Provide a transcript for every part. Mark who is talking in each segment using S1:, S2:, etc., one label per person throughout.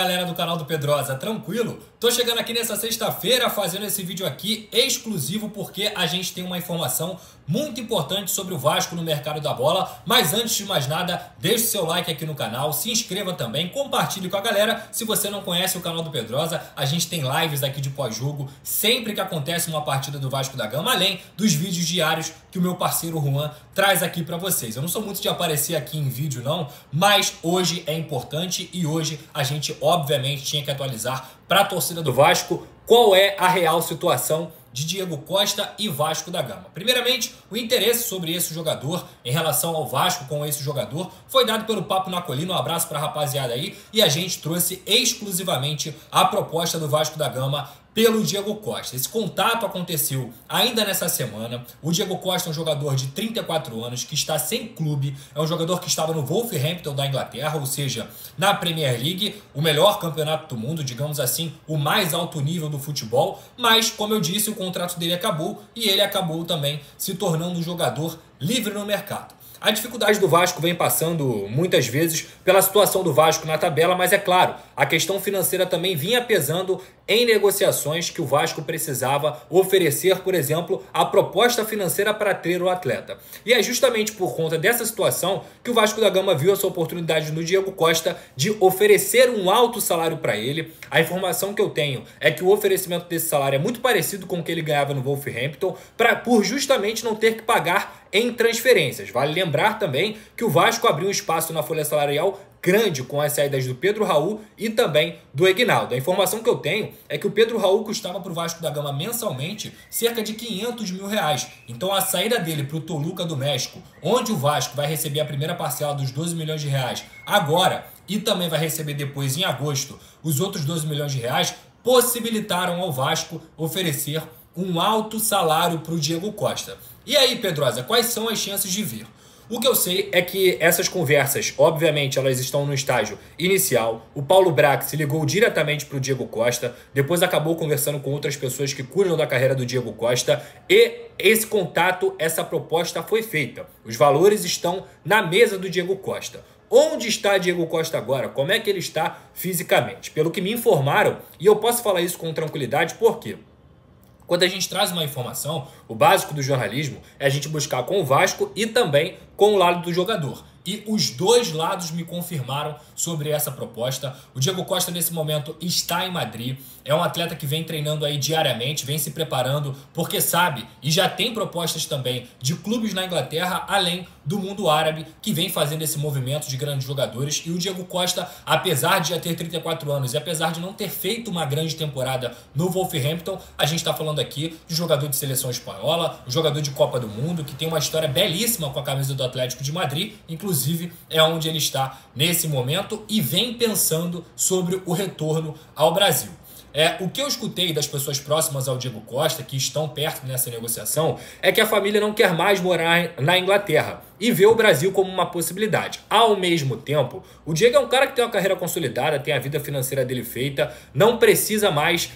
S1: Galera do canal do Pedrosa, tranquilo? Tô chegando aqui nessa sexta-feira fazendo esse vídeo aqui exclusivo porque a gente tem uma informação muito importante sobre o Vasco no mercado da bola. Mas antes de mais nada, deixe seu like aqui no canal, se inscreva também, compartilhe com a galera. Se você não conhece o canal do Pedrosa, a gente tem lives aqui de pós-jogo sempre que acontece uma partida do Vasco da Gama, além dos vídeos diários que o meu parceiro Juan traz aqui pra vocês. Eu não sou muito de aparecer aqui em vídeo não, mas hoje é importante e hoje a gente obviamente tinha que atualizar para a torcida do Vasco qual é a real situação de Diego Costa e Vasco da Gama. Primeiramente, o interesse sobre esse jogador em relação ao Vasco com esse jogador foi dado pelo Papo na Colina. Um abraço para a rapaziada aí, e a gente trouxe exclusivamente a proposta do Vasco da Gama pelo Diego Costa. Esse contato aconteceu ainda nessa semana. O Diego Costa é um jogador de 34 anos que está sem clube, é um jogador que estava no Wolverhampton da Inglaterra, ou seja, na Premier League, o melhor campeonato do mundo, digamos assim, o mais alto nível do futebol, mas, como eu disse, o contrato dele acabou e ele acabou também se tornando um jogador livre no mercado. A dificuldade do Vasco vem passando muitas vezes pela situação do Vasco na tabela, mas é claro, a questão financeira também vinha pesando em negociações que o Vasco precisava oferecer, por exemplo, a proposta financeira para ter o atleta. E é justamente por conta dessa situação que o Vasco da Gama viu essa oportunidade no Diego Costa de oferecer um alto salário para ele. A informação que eu tenho é que o oferecimento desse salário é muito parecido com o que ele ganhava no Wolverhampton, por justamente não ter que pagar em transferências. Vale lembrar também que o Vasco abriu um espaço na folha salarial grande com as saídas do Pedro Raul e também do Egnaldo. A informação que eu tenho é que o Pedro Raul custava para o Vasco da Gama mensalmente cerca de 500 mil reais. Então a saída dele para o Toluca do México, onde o Vasco vai receber a primeira parcela dos 12 milhões de reais agora e também vai receber depois em agosto os outros 12 milhões de reais, possibilitaram ao Vasco oferecer um alto salário para o Diego Costa. E aí, Pedrosa, quais são as chances de vir? O que eu sei é que essas conversas, obviamente, elas estão no estágio inicial. O Paulo Brax ligou diretamente para o Diego Costa, depois acabou conversando com outras pessoas que cuidam da carreira do Diego Costa e esse contato, essa proposta foi feita. Os valores estão na mesa do Diego Costa. Onde está Diego Costa agora? Como é que ele está fisicamente? Pelo que me informaram, e eu posso falar isso com tranquilidade, por quê? Quando a gente traz uma informação, o básico do jornalismo é a gente buscar com o Vasco e também com o lado do jogador. E os dois lados me confirmaram sobre essa proposta. O Diego Costa, nesse momento, está em Madrid. É um atleta que vem treinando aí diariamente, vem se preparando, porque sabe, e já tem propostas também de clubes na Inglaterra, além do mundo árabe, que vem fazendo esse movimento de grandes jogadores. E o Diego Costa, apesar de já ter 34 anos e apesar de não ter feito uma grande temporada no Wolverhampton, a gente está falando aqui de jogador de seleção espanhola, um jogador de Copa do Mundo, que tem uma história belíssima com a camisa do Atlético de Madrid, inclusive é onde ele está nesse momento e vem pensando sobre o retorno ao Brasil. O que eu escutei das pessoas próximas ao Diego Costa, que estão perto nessa negociação, é que a família não quer mais morar na Inglaterra e vê o Brasil como uma possibilidade. Ao mesmo tempo, o Diego é um cara que tem uma carreira consolidada, tem a vida financeira dele feita, não precisa mais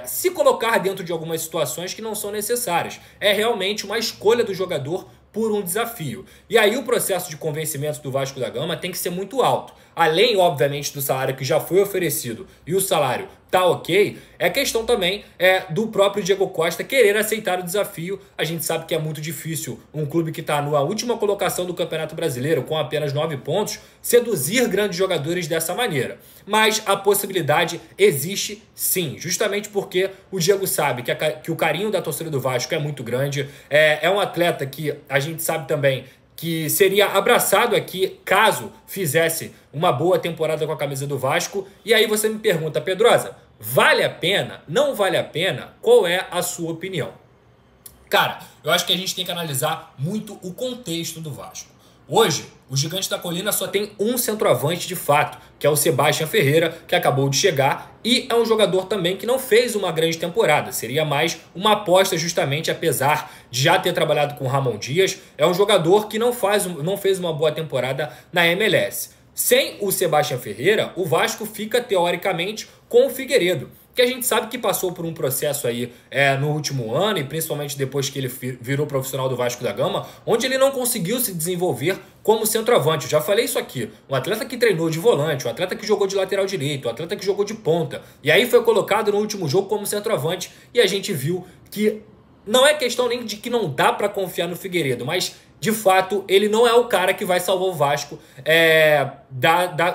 S1: se colocar dentro de algumas situações que não são necessárias. É realmente uma escolha do jogador por um desafio. E aí o processo de convencimento do Vasco da Gama tem que ser muito alto. Além, obviamente, do salário que já foi oferecido e o salário tá ok, é questão também do próprio Diego Costa querer aceitar o desafio. A gente sabe que é muito difícil um clube que está na última colocação do Campeonato Brasileiro, com apenas 9 pontos, seduzir grandes jogadores dessa maneira. Mas a possibilidade existe sim, justamente porque o Diego sabe que o carinho da torcida do Vasco é muito grande. É um atleta que a gente sabe também que seria abraçado aqui caso fizesse uma boa temporada com a camisa do Vasco. E aí você me pergunta, Pedrosa, vale a pena? Não vale a pena? Qual é a sua opinião? Cara, eu acho que a gente tem que analisar muito o contexto do Vasco. Hoje, o Gigante da Colina só tem um centroavante de fato, que é o Sebastião Ferreira, que acabou de chegar e é um jogador também que não fez uma grande temporada. Seria mais uma aposta justamente, apesar de já ter trabalhado com o Ramon Dias, é um jogador que não fez uma boa temporada na MLS. Sem o Sebastião Ferreira, o Vasco fica teoricamente com o Figueiredo, que a gente sabe que passou por um processo aí no último ano, e principalmente depois que ele virou profissional do Vasco da Gama, onde ele não conseguiu se desenvolver como centroavante. Eu já falei isso aqui. Um atleta que treinou de volante, um atleta que jogou de lateral direito, um atleta que jogou de ponta. E aí foi colocado no último jogo como centroavante e a gente viu que não é questão nem de que não dá para confiar no Figueiredo, mas de fato ele não é o cara que vai salvar o Vasco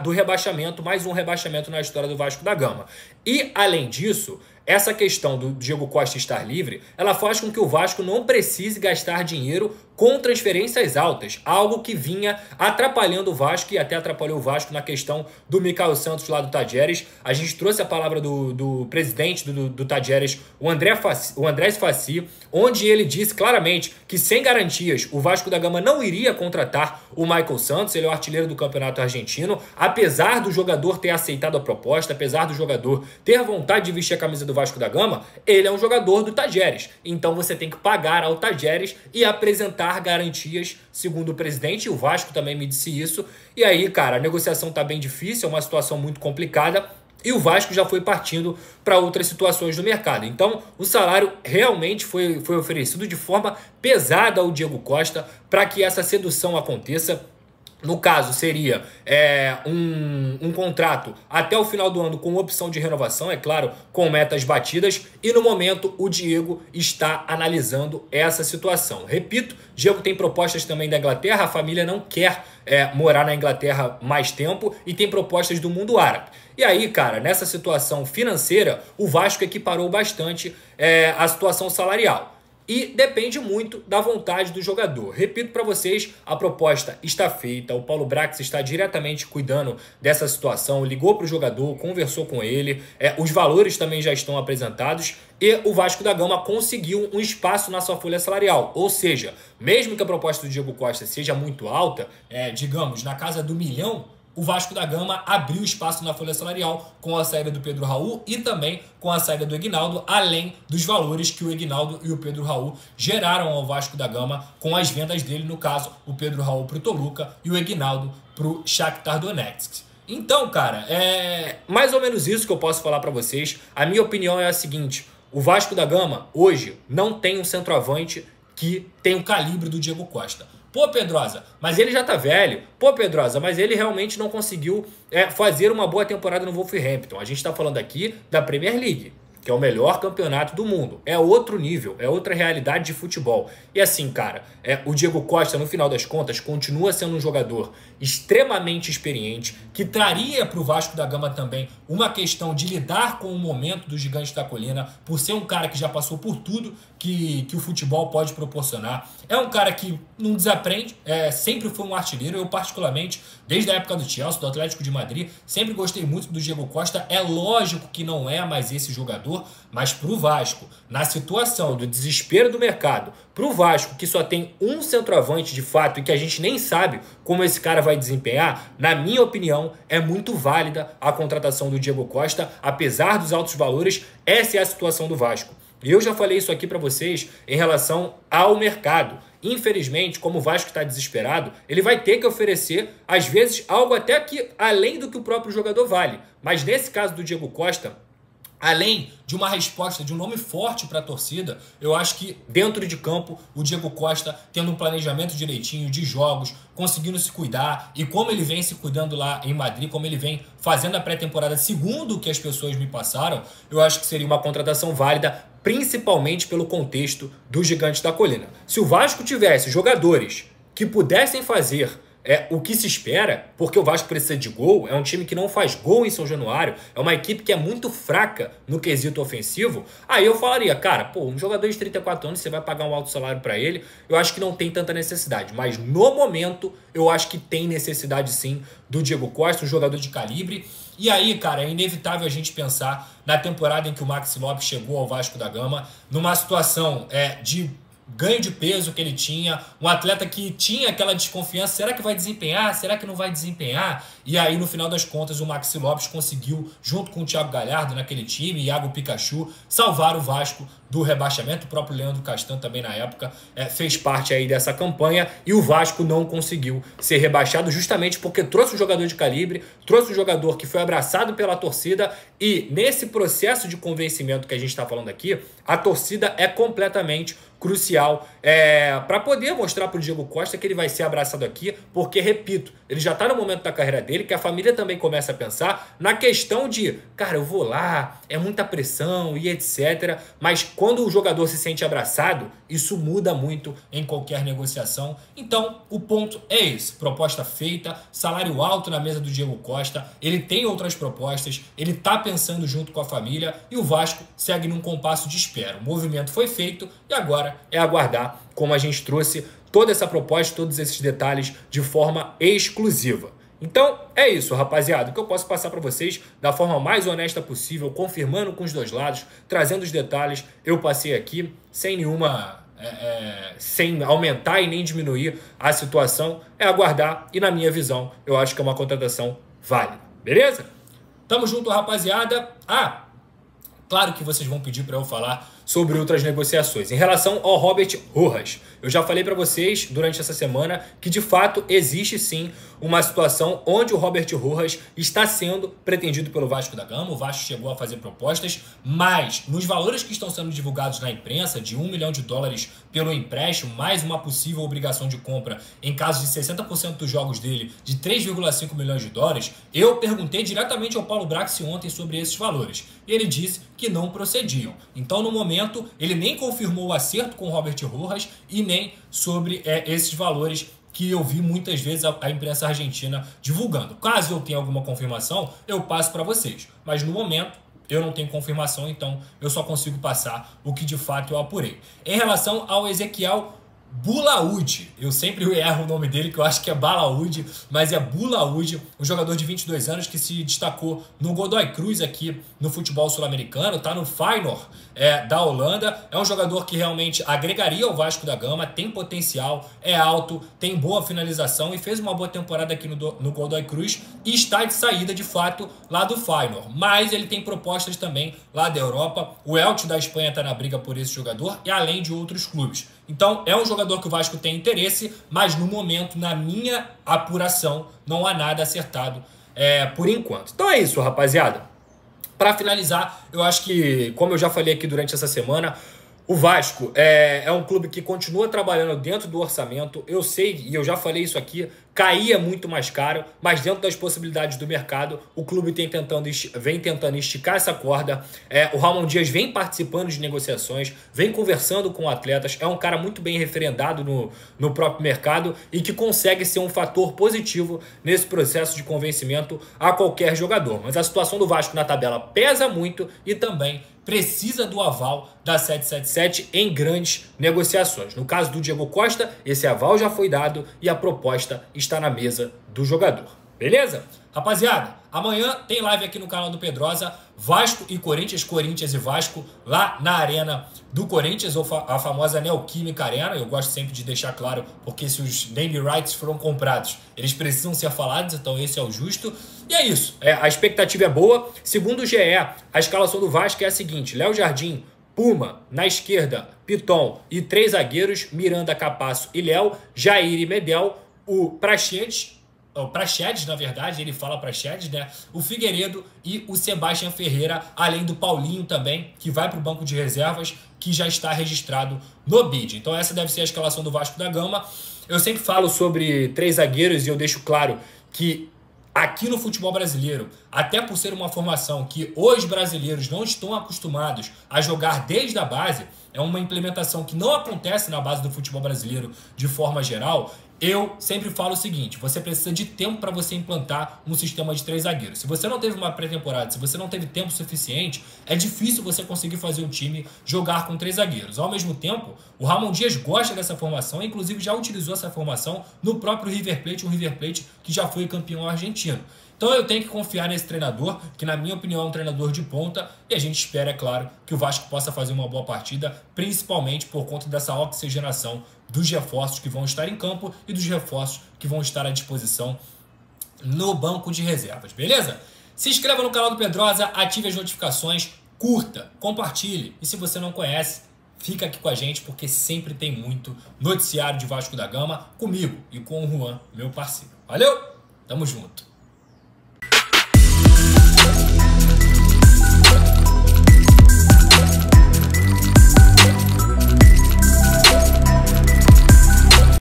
S1: do rebaixamento, mais um rebaixamento na história do Vasco da Gama. E além disso, essa questão do Diego Costa estar livre, ela faz com que o Vasco não precise gastar dinheiro com transferências altas, algo que vinha atrapalhando o Vasco e até atrapalhou o Vasco na questão do Micael Santos lá do Tadieres. A gente trouxe a palavra do presidente do Tadieres, o Andrés Fassi, onde ele disse claramente que sem garantias o Vasco da Gama não iria contratar o Micael Santos, ele é o artilheiro do campeonato argentino, apesar do jogador ter aceitado a proposta, apesar do jogador ter vontade de vestir a camisa do Vasco da Gama, ele é um jogador do Tadieres, então você tem que pagar ao Tadieres e apresentar garantias, segundo o presidente, e o Vasco também me disse isso. E aí, cara, a negociação tá bem difícil, é uma situação muito complicada, e o Vasco já foi partindo para outras situações do mercado. Então, o salário realmente foi oferecido de forma pesada ao Diego Costa para que essa sedução aconteça. No caso, seria um contrato até o final do ano com opção de renovação, é claro, com metas batidas. E no momento, o Diego está analisando essa situação. Repito, Diego tem propostas também da Inglaterra, a família não quer morar na Inglaterra mais tempo e tem propostas do mundo árabe. E aí, cara, nessa situação financeira, o Vasco equiparou bastante a situação salarial. E depende muito da vontade do jogador. Repito para vocês, a proposta está feita, o Paulo Brax está diretamente cuidando dessa situação, ligou para o jogador, conversou com ele, os valores também já estão apresentados e o Vasco da Gama conseguiu um espaço na sua folha salarial. Ou seja, mesmo que a proposta do Diego Costa seja muito alta, digamos, na casa do 1 milhão, o Vasco da Gama abriu espaço na folha salarial com a saída do Pedro Raul e também com a saída do Eginaldo, além dos valores que o Eginaldo e o Pedro Raul geraram ao Vasco da Gama com as vendas dele, no caso, o Pedro Raul para o Toluca e o Eginaldo para o Shakhtar Donetsk. Então, cara, é mais ou menos isso que eu posso falar para vocês. A minha opinião é a seguinte: o Vasco da Gama hoje não tem um centroavante que tem o calibre do Diego Costa. Pô, Pedrosa, mas ele já tá velho. Pô, Pedrosa, mas ele realmente não conseguiu fazer uma boa temporada no Wolverhampton. A gente tá falando aqui da Premier League, que é o melhor campeonato do mundo. É outro nível, é outra realidade de futebol. E assim, cara, o Diego Costa, no final das contas, continua sendo um jogador extremamente experiente, que traria para o Vasco da Gama também uma questão de lidar com o momento do Gigante da Colina, por ser um cara que já passou por tudo que o futebol pode proporcionar. É um cara que não desaprende, sempre foi um artilheiro. Eu, particularmente, desde a época do Chelsea, do Atlético de Madrid, sempre gostei muito do Diego Costa. É lógico que não é mais esse jogador, mas para o Vasco, na situação do desespero do mercado, para o Vasco, que só tem um centroavante de fato e que a gente nem sabe como esse cara vai desempenhar, na minha opinião, é muito válida a contratação do Diego Costa, apesar dos altos valores. Essa é a situação do Vasco. E eu já falei isso aqui para vocês em relação ao mercado. Infelizmente, como o Vasco está desesperado, ele vai ter que oferecer, às vezes, algo até que além do que o próprio jogador vale. Mas nesse caso do Diego Costa, além de uma resposta, de um nome forte para a torcida, eu acho que dentro de campo, o Diego Costa, tendo um planejamento direitinho de jogos, conseguindo se cuidar, e como ele vem se cuidando lá em Madrid, como ele vem fazendo a pré-temporada segundo o que as pessoas me passaram, eu acho que seria uma contratação válida, principalmente pelo contexto do Gigante da Colina. Se o Vasco tivesse jogadores que pudessem fazer o que se espera, porque o Vasco precisa de gol, é um time que não faz gol em São Januário, é uma equipe que é muito fraca no quesito ofensivo, aí eu falaria, cara, pô, um jogador de 34 anos, você vai pagar um alto salário para ele, eu acho que não tem tanta necessidade, mas no momento, eu acho que tem necessidade sim do Diego Costa, um jogador de calibre. E aí, cara, é inevitável a gente pensar na temporada em que o Maxi Lopes chegou ao Vasco da Gama, numa situação de ganho de peso que ele tinha, um atleta que tinha aquela desconfiança, será que vai desempenhar? Será que não vai desempenhar? E aí, no final das contas, o Maxi Lopes conseguiu, junto com o Thiago Galhardo naquele time, Iago Pikachu, salvar o Vasco do rebaixamento. O próprio Leandro Castan também na época fez parte aí dessa campanha, e o Vasco não conseguiu ser rebaixado justamente porque trouxe um jogador de calibre, trouxe um jogador que foi abraçado pela torcida, e nesse processo de convencimento que a gente está falando aqui, a torcida é completamente crucial para poder mostrar para o Diego Costa que ele vai ser abraçado aqui, porque, repito, ele já está no momento da carreira dele que a família também começa a pensar na questão de, cara, eu vou lá, é muita pressão e etc. Mas quando o jogador se sente abraçado, isso muda muito em qualquer negociação. Então, o ponto é esse, proposta feita, salário alto na mesa do Diego Costa, ele tem outras propostas, ele está pensando junto com a família e o Vasco segue num compasso de espera. O movimento foi feito e agora é aguardar, como a gente trouxe toda essa proposta, todos esses detalhes de forma exclusiva. Então é isso, rapaziada, o que eu posso passar para vocês da forma mais honesta possível, confirmando com os dois lados, trazendo os detalhes, eu passei aqui sem nenhuma... sem aumentar e nem diminuir a situação, é aguardar e na minha visão, eu acho que é uma contratação válida, beleza? Tamo junto, rapaziada. Claro que vocês vão pedir para eu falar sobre outras negociações. Em relação ao Robert Rojas, eu já falei para vocês durante essa semana que de fato existe sim uma situação onde o Robert Rojas está sendo pretendido pelo Vasco da Gama. O Vasco chegou a fazer propostas, mas nos valores que estão sendo divulgados na imprensa, de $1 milhão pelo empréstimo, mais uma possível obrigação de compra em caso de 60% dos jogos dele, de $3,5 milhões, eu perguntei diretamente ao Paulo Braxi ontem sobre esses valores. E ele disse que não procediam. Então, no momento, ele nem confirmou o acerto com o Robert Rojas e nem sobre esses valores que eu vi muitas vezes a imprensa argentina divulgando. Caso eu tenha alguma confirmação, eu passo para vocês. Mas no momento, eu não tenho confirmação, então eu só consigo passar o que de fato eu apurei. Em relação ao Ezequiel Bulaúd, eu sempre erro o nome dele, que eu acho que é Balaúd, mas é Bulaúd, um jogador de 22 anos que se destacou no Godoy Cruz aqui no futebol sul-americano, tá no Feyenoord da Holanda, é um jogador que realmente agregaria ao Vasco da Gama, tem potencial, é alto, tem boa finalização e fez uma boa temporada aqui no Godoy Cruz e está de saída de fato lá do Feyenoord, mas ele tem propostas também lá da Europa, o Elche da Espanha está na briga por esse jogador e além de outros clubes. Então, é um jogador que o Vasco tem interesse, mas no momento, na minha apuração, não há nada acertado por enquanto. Então é isso, rapaziada. Para finalizar, eu acho que, como eu já falei aqui durante essa semana, o Vasco é um clube que continua trabalhando dentro do orçamento. Eu sei, e eu já falei isso aqui, caía muito mais caro, mas dentro das possibilidades do mercado, o clube vem tentando esticar essa corda. O Ramon Dias vem participando de negociações, vem conversando com atletas, é um cara muito bem referendado no próprio mercado e que consegue ser um fator positivo nesse processo de convencimento a qualquer jogador. Mas a situação do Vasco na tabela pesa muito e também precisa do aval da 777 em grandes negociações. No caso do Diego Costa, esse aval já foi dado e a proposta está na mesa do jogador. Beleza? Rapaziada, amanhã tem live aqui no canal do Pedrosa, Vasco e Corinthians, Corinthians e Vasco, lá na arena do Corinthians, ou a famosa Neoquímica Arena. Eu gosto sempre de deixar claro, porque se os name rights foram comprados, eles precisam ser falados, então esse é o justo. E é isso, a expectativa é boa. Segundo o GE, a escalação do Vasco é a seguinte: Léo Jardim, Puma, na esquerda, Piton e 3 zagueiros, Miranda, Capasso e Léo, Jair e Medel, o Praxedes, na verdade, ele fala Praxedes, né? O Figueiredo e o Sebastião Ferreira, além do Paulinho também, que vai para o banco de reservas, que já está registrado no BID. Então essa deve ser a escalação do Vasco da Gama. Eu sempre falo sobre 3 zagueiros e eu deixo claro que aqui no futebol brasileiro, até por ser uma formação que os brasileiros não estão acostumados a jogar desde a base, é uma implementação que não acontece na base do futebol brasileiro de forma geral. Eu sempre falo o seguinte: você precisa de tempo para você implantar um sistema de 3 zagueiros. Se você não teve uma pré-temporada, se você não teve tempo suficiente, é difícil você conseguir fazer o time jogar com 3 zagueiros. Ao mesmo tempo, o Ramon Dias gosta dessa formação, inclusive já utilizou essa formação no próprio River Plate, um River Plate que já foi campeão argentino. Então eu tenho que confiar nesse treinador, que na minha opinião é um treinador de ponta, e a gente espera, é claro, que o Vasco possa fazer uma boa partida, principalmente por conta dessa oxigenação dos reforços que vão estar em campo e dos reforços que vão estar à disposição no banco de reservas, beleza? Se inscreva no canal do Pedrosa, ative as notificações, curta, compartilhe, e se você não conhece, fica aqui com a gente, porque sempre tem muito noticiário de Vasco da Gama comigo e com o Juan, meu parceiro. Valeu? Tamo junto!